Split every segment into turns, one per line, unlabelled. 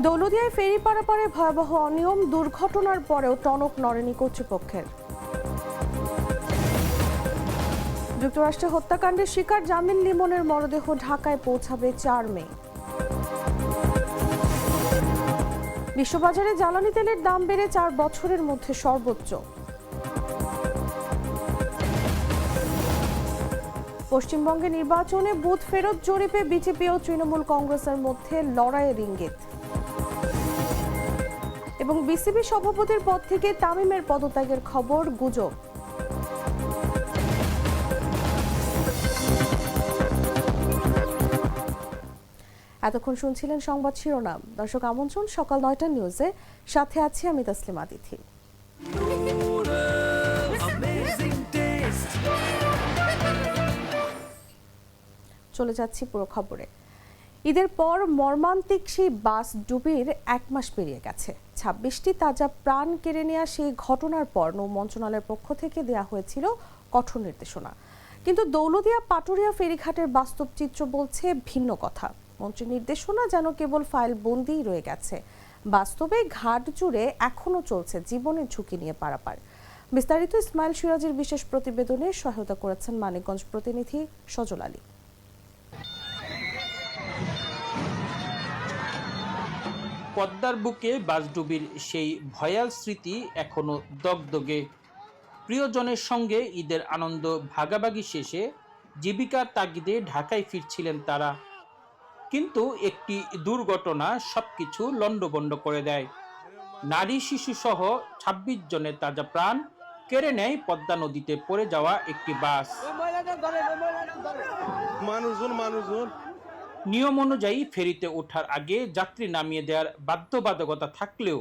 দৌলতদিয়ায় ফেরি পারাপারে ভয়াবহ অনিয়ম, দুর্ঘটনার পরেও টনক নড়েনি কর্তৃপক্ষের। যুক্তরাষ্ট্রে হত্যাকাণ্ডের শিকার জামিল লিমনের মরদেহ ঢাকায় পৌঁছাবে 4 মে। বিশ্ববাজারে জ্বালানি তেলের দাম বেড়ে 4 বছরের মধ্যে সর্বোচ্চ। পশ্চিমবঙ্গে নির্বাচনে বুথ ফেরত জরিপে বিজেপি ও তৃণমূল কংগ্রেসের মধ্যে লড়াইয়ের ইঙ্গিত। এবং বিসিবি সভাপতির পদ থেকে তামিমের পদত্যাগের খবর গুজব। এতক্ষণ শুনছিলেন সংবাদ শিরোনাম। দর্শক আমন্ত্রণ সকাল 9টা নিউজে, সাথে আছি আমি তাসলিমা তিথি। চলে যাচ্ছি পুরো খবরে। ঈদের পর মর্মান্তিক সেই বাস ডুবির 1 মাস পেরিয়ে গেছে। 26টি তাজা প্রাণ কেড়ে নেওয়া সেই ঘটনার পর নৌ মন্ত্রণালয়ের পক্ষ থেকে দেওয়া হয়েছিল কঠোর নির্দেশনা, কিন্তু দৌলতদিয়া পাটুরিয়া ফেরিঘাটের বাস্তব চিত্র বলছে ভিন্ন কথা। মন্ত্রীর নির্দেশনা যেন কেবল ফাইল বন্দিই রয়ে গেছে। বাস্তবে ঘাট জুড়ে এখনো চলছে জীবনের ঝুঁকি নিয়ে পারাপার। বিস্তারিত ইসমাইল সিরাজের বিশেষ প্রতিবেদনে সহায়তা করেছেন মানিকগঞ্জ প্রতিনিধি সজল আলী।
পদ্মার বুকে বাসডুবির সেই ভয়াল স্মৃতি এখনো দগদগে। প্রিয়জনের সঙ্গে ঈদের আনন্দ ভাগাভাগি শেষে জীবিকার তাগিদে ঢাকায় ফিরছিলেন তারা, কিন্তু একটি দুর্ঘটনা সবকিছু লণ্ডভণ্ড করে দেয়। নারী শিশু সহ 26 জনের তাজা প্রাণ কেড়ে নেয় পদ্মা নদীতে পড়ে যাওয়া একটি বাস। নিয়ম অনুযায়ী ফেরিতে ওঠার আগে যাত্রী নামিয়ে দেওয়ার বাধ্যবাধকতা থাকলেও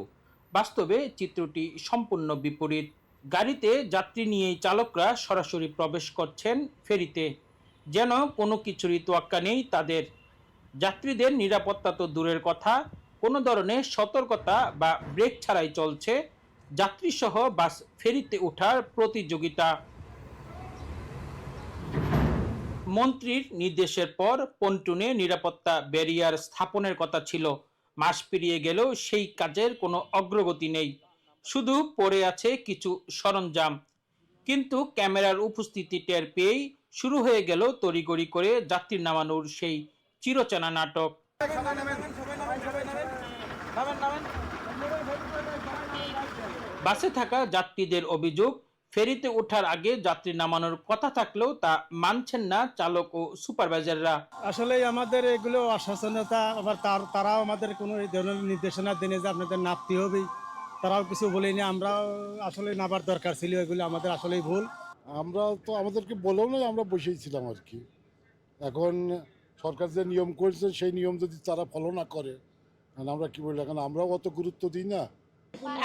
বাস্তবে চিত্রটি সম্পূর্ণ বিপরীত। গাড়িতে যাত্রী নিয়েই চালকরা সরাসরি প্রবেশ করছেন ফেরিতে, যেন কোনো কিছুরই তোয়াক্কা নেই তাদের। যাত্রীদের নিরাপত্তা তো দূরের কথা, কোনো ধরনের সতর্কতা বা ব্রেক ছাড়াই চলছে যাত্রীসহ বাস ফেরিতে ওঠার প্রতিযোগিতা। মন্ত্রীর নির্দেশের পর পন্টুনে নিরাপত্তা ব্যারিয়ার স্থাপনের কথা ছিল। মাস পেরিয়ে গেলেও সেই কাজের কোনো অগ্রগতি নেই, শুধু পড়ে আছে কিছু সরঞ্জাম। কিন্তু ক্যামেরার উপস্থিতি টের পেয়েই শুরু হয়ে গেল তড়িঘড়ি করে যাত্রী নামানোর সেই চিরচেনা নাটক। বাসে থাকা যাত্রীদের অভিযোগ, ফেরিতে ওঠার আগে যাত্রী নামানোর কথা থাকলেও তা মানছেন না চালক ও সুপারভাইজাররা।
আসলে আমাদের এগুলো অসচেতনতা, আবার তারাও আমাদের কোনো ধরনের নির্দেশনা দেনে যে আপনাদের নামতে হবে, তারাও কিছু বলেনি। আমরাও আসলে নামার দরকার ছিল, এগুলো আমাদের আসলেই ভুল।
আমরা তো আমাদেরকে বলেও না, আমরা বসেই ছিলাম আর কি। এখন সরকার যে নিয়ম করেছে সেই নিয়ম যদি তারা ফলো না করে, আমরা কি বলি, এখন আমরাও অত গুরুত্ব দিই না।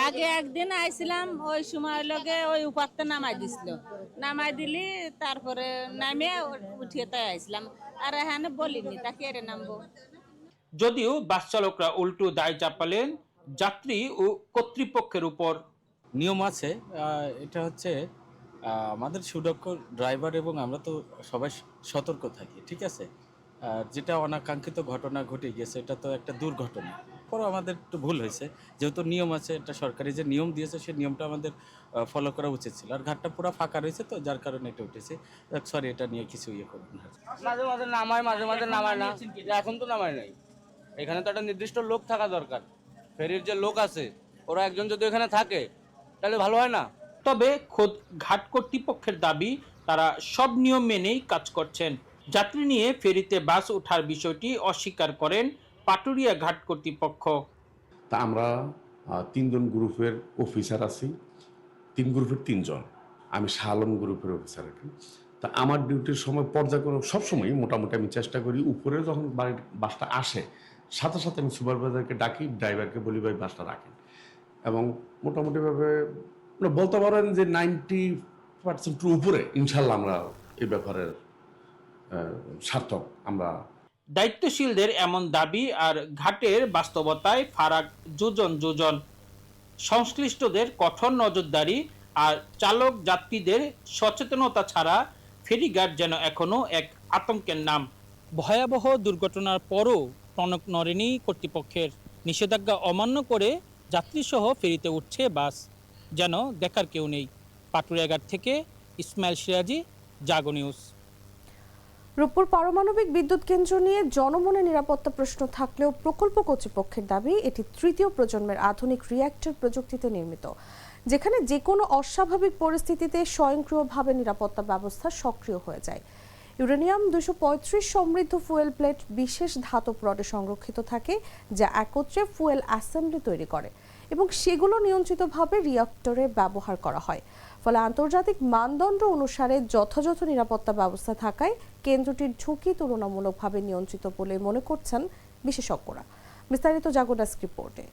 আগে একদিন আইছিলাম, ওই সময় লগে ওই উপারতে নামাই দিছিল, নামাই দিলি তারপরে নামে উঠিয়ে তাই আইছিলাম। আর এখানে বলিনি তাকে এরে নামবো।
যদিও বাস চালকরা উল্টো দায় চাপালেন যাত্রী ও কর্তৃপক্ষের উপর।
নিয়ম আছে, এটা হচ্ছে আমাদের সুদক্ষ ড্রাইভার এবং আমরা তো সবাই সতর্ক থাকি, ঠিক আছে। আর যেটা অনাকাঙ্ক্ষিত ঘটনা ঘটে গেছে, এটা তো একটা দুর্ঘটনা। পরে আমাদের একটু ভুল হয়েছে, যেহেতু নিয়ম আছে, এটা সরকারি যে নিয়ম দিয়েছে সেই নিয়মটা আমাদের ফলো করা উচিত ছিল। আর ঘাটটা পুরো ফাঁকা রয়েছে, তো যার কারণে এটা উঠেছে। সরি, এটা নিয়ে কিছু করবেন না।
মাঝে মাঝে নামায়, মাঝে মাঝে নামায় না। এখন তো নামায় নাই, এখানে তো একটা নির্দিষ্ট লোক থাকা দরকার। ফেরির যে লোক আছে, ওরা একজন যদি এখানে থাকে তাহলে ভালো হয় না।
তবে খোদ ঘাট কর্তৃপক্ষের দাবি, তারা সব নিয়ম মেনেই কাজ করছেন। যাত্রী নিয়ে ফেরিতে বাস ওঠার বিষয়টি অস্বীকার করেন পাটুরিয়া ঘাট কর্তৃপক্ষ।
তা আমরা 3 জন গ্রুপের অফিসার আছি, 3 গ্রুপের 3 জন। আমি শালম গ্রুপের অফিসার আর কি। তা আমার ডিউটির সময় পর্যায়ক্রমে সবসময় মোটামুটি আমি চেষ্টা করি, উপরে যখন বাসটা আসে সাথে সাথে আমি সুপারভাইজারকে ডাকি, ড্রাইভারকে বলি ভাই বাসটা রাখেন। এবং মোটামুটিভাবে বলতে পারেন যে 90% উপরে ইনশাল্লাহ আমরা এই ব্যাপারে সার্থক। আমরা
দায়িত্বশীলদের এমন দাবি আর ঘাটের বাস্তবতায় ফারাক যোজন। সংশ্লিষ্টদের কঠোর নজরদারি আর চালক যাত্রীদের সচেতনতা ছাড়া ফেরিঘাট যেন এখনো এক আতঙ্কের নাম। ভয়াবহ দুর্ঘটনার পরও টনক নড়েনি কর্তৃপক্ষের। নিষেধাজ্ঞা অমান্য করে যাত্রীসহ ফেরিতে উঠছে বাস, যেন দেখার কেউ নেই। পাটুরিয়াঘাট থেকে ইসমাইল সিরাজি, জাগো নিউজ।
রূপপুর পারমাণবিক বিদ্যুৎ কেন্দ্র নিয়ে জনমনে নিরাপত্তা প্রশ্ন থাকলেও প্রকল্প কর্তৃপক্ষের দাবি এটি তৃতীয় প্রজন্মের আধুনিক রিঅ্যাক্টর প্রযুক্তিতে নির্মিত, যেখানে যে কোনো অস্বাভাবিক পরিস্থিতিতে স্বয়ংক্রিয়ভাবে নিরাপত্তা ব্যবস্থা সক্রিয় হয়ে যায়। ইউরেনিয়াম 235 সমৃদ্ধ ফুয়েল প্লেট বিশেষ ধাতব রডে সংরক্ষিত থাকে, যা একত্রে ফুয়েল অ্যাসেম্বলি তৈরি করে এবং সেগুলো নিয়ন্ত্রিতভাবে রিঅ্যাক্টরে ব্যবহার করা হয়। ফলে আন্তর্জাতিক মানদণ্ড অনুসারে যথাযথ নিরাপত্তা ব্যবস্থা থাকায় কেন্দ্রটির ঝুঁকি তুলনামূলকভাবে নিয়ন্ত্রিত বলে মনে করছেন বিশেষজ্ঞরা। বিস্তারিত জাগো ডেস্ক রিপোর্টে।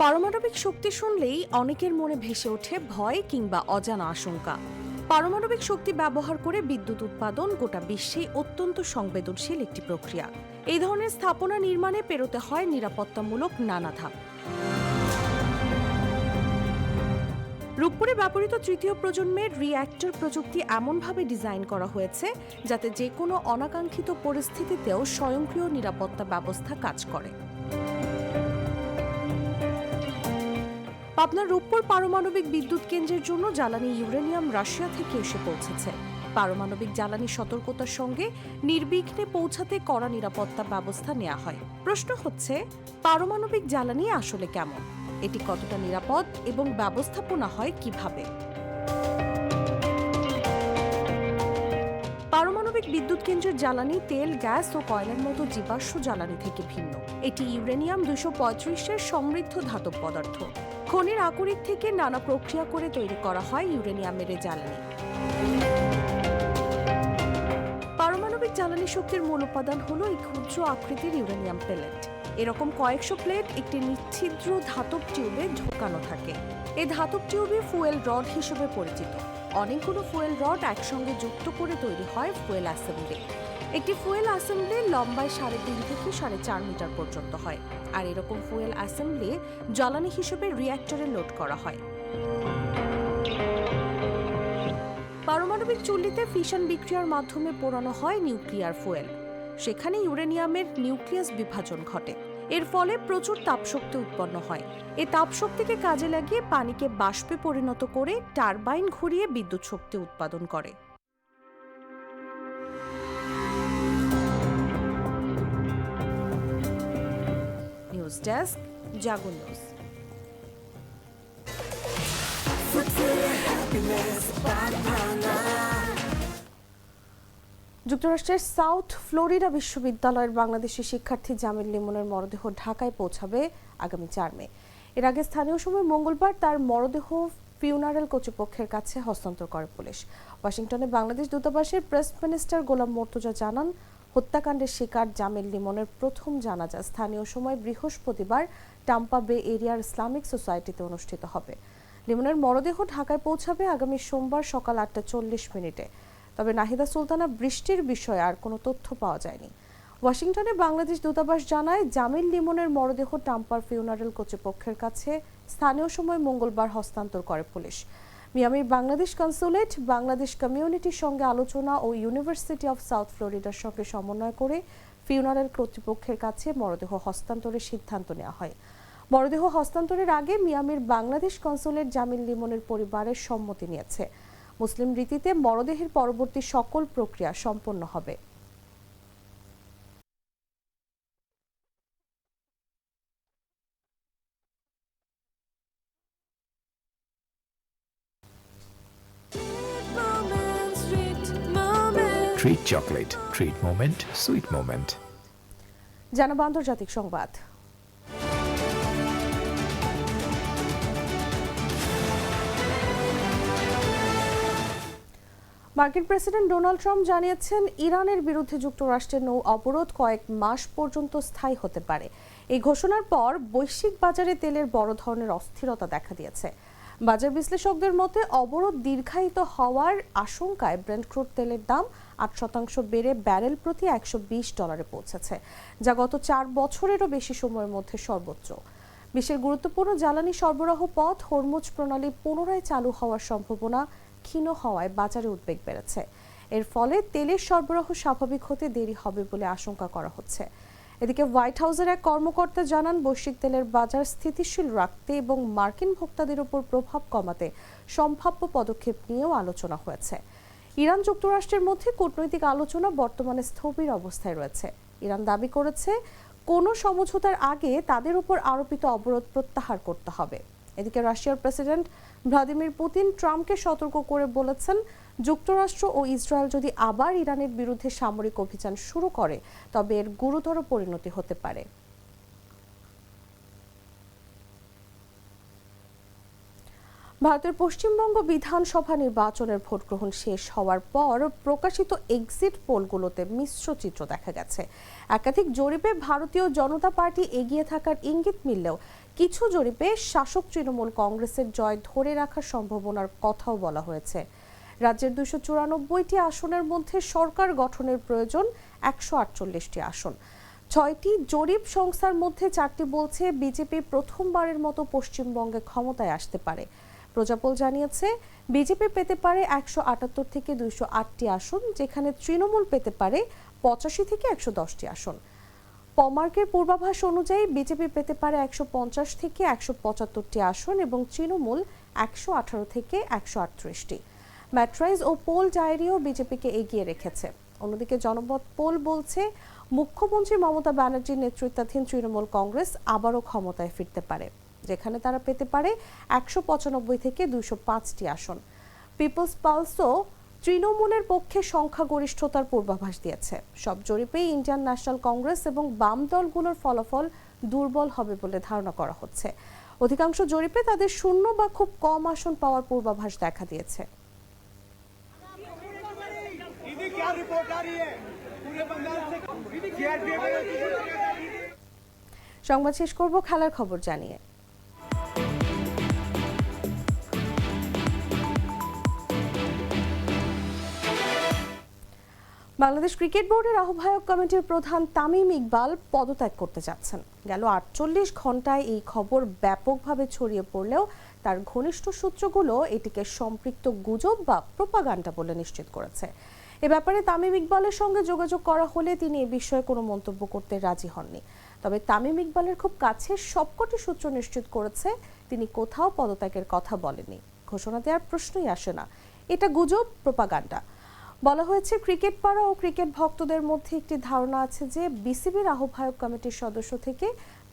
পারমাণবিক শক্তি শুনলেই অনেকের মনে ভেসে ওঠে ভয় কিংবা অজানা আশঙ্কা। পারমাণবিক শক্তি ব্যবহার করে বিদ্যুৎ উৎপাদন গোটা বিশ্বে অত্যন্ত সংবেদনশীল একটি প্রক্রিয়া। এই ধরনের স্থাপনা নির্মাণে পেরোতে হয় নিরাপত্তামূলক নানা ধাপ। রূপপুরে ব্যবহৃত তৃতীয় প্রজন্মের রিঅ্যাক্টর প্রযুক্তি এমনভাবে ডিজাইন করা হয়েছে যাতে যে কোনো অনাকাঙ্ক্ষিত পরিস্থিতিতেও স্বয়ংক্রিয় নিরাপত্তা ব্যবস্থা কাজ করে। পাবনার রূপপুর পারমাণবিক বিদ্যুৎ কেন্দ্রের জন্য জ্বালানি ইউরেনিয়াম রাশিয়া থেকে এসে পৌঁছেছে। পারমাণবিক জ্বালানি সতর্কতার সঙ্গে নির্বিঘ্নে পৌঁছাতে কড়া নিরাপত্তা ব্যবস্থা নেওয়া হয়। প্রশ্ন হচ্ছে, পারমাণবিক জ্বালানি আসলে কেমন, এটি কতটা নিরাপদ এবং ব্যবস্থাপনা হয় কিভাবে? পারমাণবিক বিদ্যুৎ কেন্দ্রের জ্বালানি তেল, গ্যাস ও কয়লার মতো জীবাশ্ম জ্বালানি থেকে ভিন্ন। এটি ইউরেনিয়াম 235-এর সমৃদ্ধ ধাতব পদার্থ। খনির আকরিক থেকে নানা প্রক্রিয়া করে তৈরি করা হয় ইউরেনিয়ামের জ্বালানি। পারমাণবিক জ্বালানি শক্তির মূল উপাদান হলো এই ক্ষুদ্র আকৃতির ইউরেনিয়াম পেলেট। এরকম কয়েকশো প্লেট একটি নিচ্ছিদ্র ধাতব টিউবে ঢোকানো থাকে। এই ধাতব টিউবই ফুয়েল রড হিসেবে পরিচিত। অনেকগুলো ফুয়েল রড একসঙ্গে যুক্ত করে তৈরি হয় ফুয়েল অ্যাসেম্বলি। একটি ফুয়েল অ্যাসেম্বলি লম্বায় 3.5 থেকে 4.5 মিটার পর্যন্ত হয়, আর এরকম ফুয়েল অ্যাসেম্বলি জ্বালানি হিসেবে রিঅ্যাক্টরে লোড করা হয়। পারমাণবিক চুল্লিতে ফিশন বিক্রিয়ার মাধ্যমে পোড়ানো হয় নিউক্লিয়ার ফুয়েল। সেখানে ইউরেনিয়ামের নিউক্লিয়াস বিভাজন ঘটে। এর ফলে প্রচুর তাপশক্তি উৎপন্ন হয়। এই তাপশক্তিকে কাজে লাগিয়ে পানিকে বাষ্পে পরিণত করে টারবাইন ঘুরিয়ে বিদ্যুৎ শক্তি উৎপাদন করে। নিউজ ডেস্ক, জাগো নিউজ। যুক্তরাষ্ট্রের সাউথ ফ্লোরিডা বিশ্ববিদ্যালয়ের বাংলাদেশি শিক্ষার্থী জামিল লিমনের মরদেহ ঢাকায় পৌঁছাবে আগামী 4 মে। এর আগে স্থানীয় সময় মঙ্গলবার তার মরদেহ ফিউনারেল কর্তৃপক্ষের কাছে হস্তান্তর করে পুলিশ। ওয়াশিংটনে বাংলাদেশ দূতাবাসের প্রেস মিনিস্টার গোলাম মর্তুজা জানান, হত্যাকাণ্ডের শিকার জামিল লিমনের প্রথম জানাজা স্থানীয় সময় বৃহস্পতিবার টাম্পা বে এরিয়ার ইসলামিক সোসাইটিতে অনুষ্ঠিত হবে। লিমনের মরদেহ ঢাকায় পৌঁছাবে আগামী সোমবার সকাল 8:40। তবে নাহিদা সুলতানা বৃষ্টির বিষয়ে আর কোনো তথ্য পাওয়া যায়নি। ওয়াশিংটনে বাংলাদেশ দূতাবাস জানায়, জামিল লিমনের মরদেহ টাম্পার ফিউনারেল কর্তৃপক্ষের কাছে স্থানীয় সময় মঙ্গলবার হস্তান্তর করে পুলিশ। মিয়ামির বাংলাদেশ কনসুলেট বাংলাদেশ কমিউনিটির সঙ্গে আলোচনা ও ইউনিভার্সিটি অফ সাউথ ফ্লোরিডার সঙ্গে সমন্বয় করে ফিউনারেল কর্তৃপক্ষের কাছে মরদেহ হস্তান্তরের সিদ্ধান্ত নেওয়া হয়। মরদেহ হস্তান্তরের আগে মিয়ামির বাংলাদেশ কনসুলেট জামিল লিমনের পরিবারের সম্মতি নিয়েছে। মুসলিম রীতিতে মরদেহের পরবর্তী সকল প্রক্রিয়া সম্পন্ন হবে।
Treat chocolate. Treat moment. Sweet moment.
জানাবো আন্তর্জাতিক সংবাদ। মার্কিন প্রেসিডেন্ট ডোনাল্ড ট্রাম্প জানিয়েছেন, ইরানের বিরুদ্ধে যুক্তরাষ্ট্রের নৌ অবরোধ কয়েক মাস পর্যন্ত স্থায়ী হতে পারে। এই ঘোষণার পর বৈশ্বিক বাজারে তেলের বড় ধরনের অস্থিরতা দেখা দিয়েছে। বাজার বিশ্লেষকদের মতে অবরোধ দীর্ঘায়িত হওয়ার আশঙ্কায় ব্রেন্ট ক্রুড তেলের দাম 8% বেড়ে ব্যারেল প্রতি $120 পৌঁছেছে, যা গত 4 বছরেরও বেশি সময়ের মধ্যে সর্বোচ্চ। বিশ্বের গুরুত্বপূর্ণ জ্বালানি সরবরাহ পথ হরমুজ প্রণালী পুনরায় চালু হওয়ার সম্ভাবনা ক্ষীণ হওয়ায় বাজারে উদ্বেগ বেড়েছে। এর ফলে তেলের সরবরাহ স্বাভাবিক হতে দেরি হবে বলে আশঙ্কা করা হচ্ছে। এদিকে হোয়াইট হাউসের এক কর্মকর্তা জানান, বৈশ্বিক তেলের বাজার স্থিতিশীল রাখতে এবং মার্কিন ভোক্তাদের উপর প্রভাব কমাতে সম্ভাব্য পদক্ষেপ নিয়েও আলোচনা হয়েছে। ইরান যুক্তরাষ্ট্রের মধ্যে কূটনৈতিক আলোচনা বর্তমানে স্থবির অবস্থায় রয়েছে। ইরান দাবি করেছে, কোনো সমঝোতার আগে তাদের উপর আরোপিত অবরোধ প্রত্যাহার করতে হবে। এদিকে রাশিয়ার প্রেসিডেন্ট ভ্লাদিমির পুতিন ট্রাম্পকে সতর্ক করে বলেছেন, যুক্তরাষ্ট্র ও ইসরায়েল যদি আবার ইরানের বিরুদ্ধে সামরিক অভিযান শুরু করে তবে এর গুরুতর পরিণতি হতে পারে। ভারতের পশ্চিমবঙ্গ বিধানসভা নির্বাচনের ভোট গ্রহণ শেষ হওয়ার পর প্রকাশিত এক্সিট পোলগুলোতে মিশ্র চিত্র দেখা গেছে। একাধিক জরিপে ভারতীয় জনতা পার্টি এগিয়ে থাকার ইঙ্গিত মিললেও কিছু জরিপে শাসক তৃণমূল কংগ্রেসের জয় ধরে রাখার সম্ভাবনার কথাও বলা হয়েছে। রাজ্যের 294টি আসনের মধ্যে সরকার গঠনের প্রয়োজন 148টি আসন। 6টি জরিপ সংস্থার মধ্যে 4টি বলছে বিজেপি প্রথমবারের মতো পশ্চিমবঙ্গে ক্ষমতায় আসতে পারে। প্রজাপোল জানিয়েছে, বিজেপি পেতে পারে 178 থেকে 208টি আসন, যেখানে তৃণমূল পেতে পারে 85 থেকে 110টি আসন। পমার্কের পূর্বাভাস অনুযায়ী বিজেপি পেতে পারে 150 থেকে 175টি আসন এবং তৃণমূল 118 থেকে 138টি। ম্যাট্রাইজ ও পোল ডায়েরিও বিজেপিকে এগিয়ে রেখেছে। অন্যদিকে জনমত পোল বলছে, মুখ্যমন্ত্রী মমতা ব্যানার্জির নেতৃত্বাধীন তৃণমূল কংগ্রেস আবারও ক্ষমতায় ফিরতে পারে, যেখানে তারা পেতে পারে 195 থেকে 205টি আসন। পিপলস পালসও তৃণমূলের পক্ষে সংখ্যাগরিষ্ঠতার পূর্বাভাস দিয়েছে। সব জরিপেই ইন্ডিয়ান ন্যাশনাল কংগ্রেস এবং বাম দলগুলোর ফলাফল দুর্বল হবে বলে ধারণা করা হচ্ছে। অধিকাংশ জরিপে তাদের শূন্য বা খুব কম আসন পাওয়ার পূর্বাভাস দেখা দিয়েছে। সংবাদ শেষ করব খেলার খবর জানিয়ে। বাংলাদেশ ক্রিকেট বোর্ডের আহ্বায়ক কমিটির প্রধান তামিম ইকবাল পদত্যাগ করতে যাচ্ছেন। গেল 48 ঘন্টায় এই খবর ব্যাপকভাবে ছড়িয়ে পড়লেও তার ঘনিষ্ঠ সূত্রগুলো এটিকে সম্পৃক্ত গুজব বা প্রোপাগান্ডা বলে নিশ্চিত করেছে। এ ব্যাপারে তামিম ইকবালের সঙ্গে যোগাযোগ করা হলে তিনি এ বিষয়ে কোনো মন্তব্য করতে রাজি হননি। তবে তামিম ইকবালের খুব কাছের সবকটি সূত্র নিশ্চিত করেছে, তিনি কোথাও পদত্যাগের কথা বলেননি। ঘোষণা দেওয়ার প্রশ্নই আসে না, এটা গুজব, প্রোপাগান্ডা। বলা হয়েছে, ক্রিকেট পাড়া ও ক্রিকেট ভক্তদের মধ্যে একটি ধারণা আছে যে বিসিবির আহ্বায়ক কমিটির সদস্য থেকে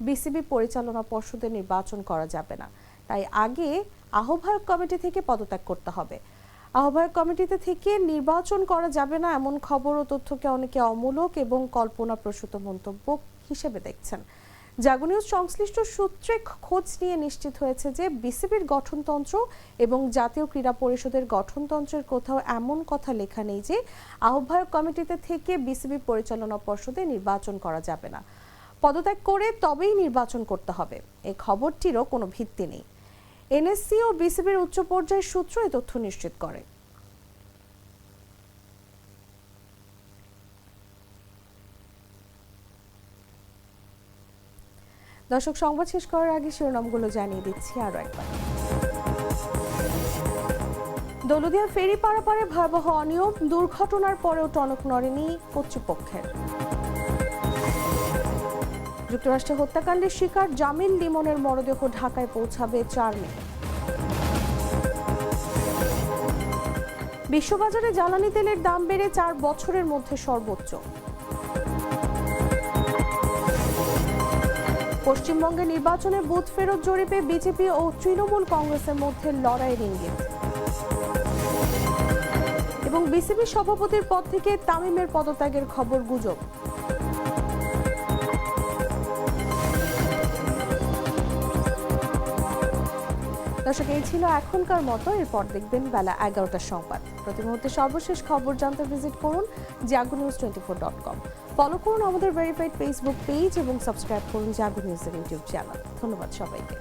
বিসিবি পরিচালনা পর্ষদের নির্বাচন করা যাবে না, তাই আগে আহ্বায়ক কমিটি থেকে পদত্যাগ করতে হবে। আহ্বায়ক কমিটিতে থেকে নির্বাচন করা যাবে না এমন খবর ও তথ্যকে অনেকে অমূলক এবং কল্পনাপ্রসূত মন্তব্য হিসেবে দেখছেন। জাগো নিউজ সংশ্লিষ্ট সূত্রে খোঁজ নিয়ে নিশ্চিত হয়েছে যে বিসিবির গঠনতন্ত্র এবং জাতীয় ক্রীড়া পরিষদের গঠনতন্ত্রের কোথাও এমন কথা লেখা নেই যে আহ্বায়ক কমিটিতে থেকে বিসিবি পরিচালনা পর্ষদে নির্বাচন করা যাবে না। পদত্যাগ করে তবেই নির্বাচন করতে হবে, এই খবরটিরও কোনো ভিত্তি নেই। এনএসসি ও বিসিবির উচ্চ পর্যায়ের সূত্র এই তথ্য নিশ্চিত করে। দর্শক, সংবাদ শেষ করার আগে শিরোনামগুলো জানিয়ে দিচ্ছি আরো একবার। দৌলতদিয়া ফেরি পারাপারে ভয়াবহ অনিয়ম, দুর্ঘটনার পরেও টনক নড়েনি কর্তৃপক্ষের। যুক্তরাষ্ট্রে হত্যাকাণ্ডের শিকার জামিল লিমনের মরদেহ ঢাকায় পৌঁছাবে 4 মে। বিশ্ববাজারে জ্বালানি তেলের দাম বেড়ে 4 বছরের মধ্যে সর্বোচ্চ। পশ্চিমবঙ্গে নির্বাচনে বুথ ফেরত জরিপে বিজেপি ও তৃণমূল কংগ্রেসের মধ্যে লড়াইয়ের ইঙ্গিত। এবং বিসিবি সভাপতির পদ থেকে তামিমের পদত্যাগের খবর গুজব। দর্শক, এই ছিল এখনকার মতো। এরপর দেখবেন বেলা 11টার সংবাদ। প্রতি মুহূর্তে সর্বশেষ খবর জানতে ভিজিট করুন jagonews24.com। ফলো করুন আমাদের ভেরিফাইড ফেসবুক পেজ এবং সাবস্ক্রাইব করুন জাগো নিউজের ইউটিউব চ্যানেল। ধন্যবাদ সবাইকে।